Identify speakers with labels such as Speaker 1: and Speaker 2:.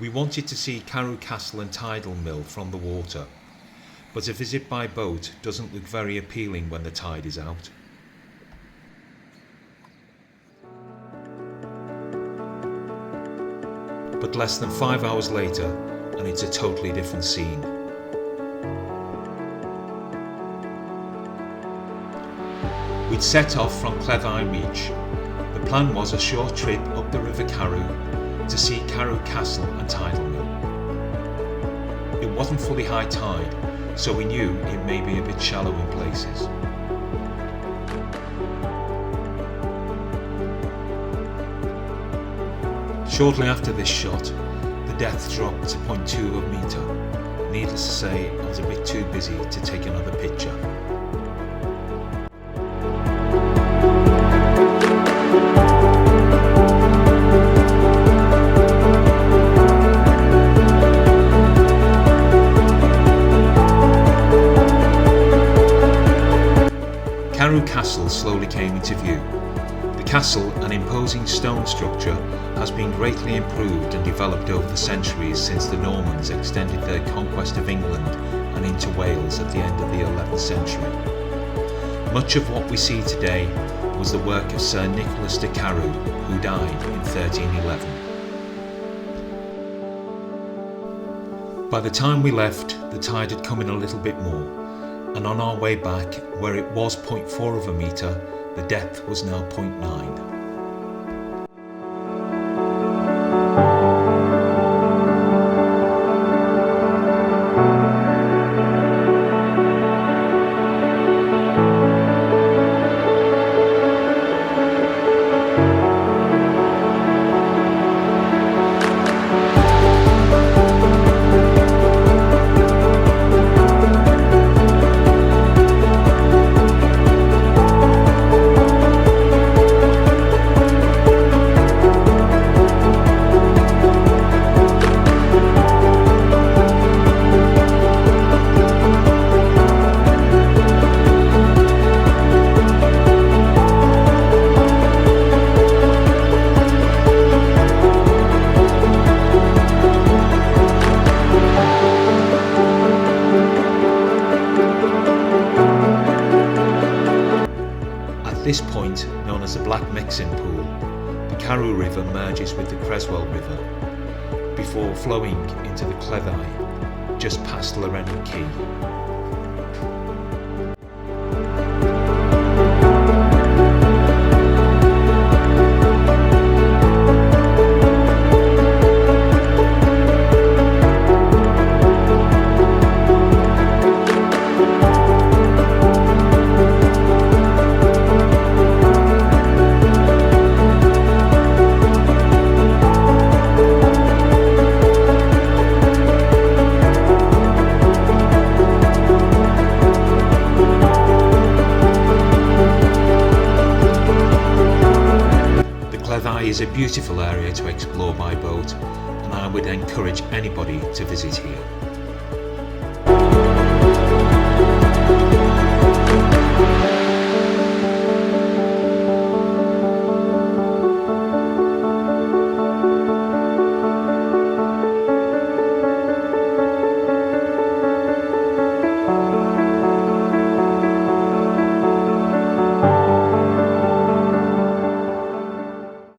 Speaker 1: We wanted to see Carew Castle and Tidal Mill from the water, but a visit by boat doesn't look very appealing when the tide is out. But less than 5 hours later, and it's a totally different scene. We'd set off from Cleddau Beach. The plan was a short trip up the River Carew to see Carew Castle and Tidal Mill. It wasn't fully high tide, so we knew it may be a bit shallow in places. Shortly after this shot, the depth dropped to 0.2 of a metre. Needless to say, I was a bit too busy to take another picture. Carew Castle slowly came into view. The castle, an imposing stone structure, has been greatly improved and developed over the centuries since the Normans extended their conquest of England and into Wales at the end of the 11th century. Much of what we see today was the work of Sir Nicholas de Carew, who died in 1311. By the time we left, the tide had come in a little bit more, and on our way back, where it was 0.4 of a metre, the depth was now 0.9. At this point, known as the Black Mixing Pool, the Carew River merges with the Creswell River before flowing into the Cleddau just past Lorennan Quay. Cleddau is a beautiful area to explore by boat, and I would encourage anybody to visit here.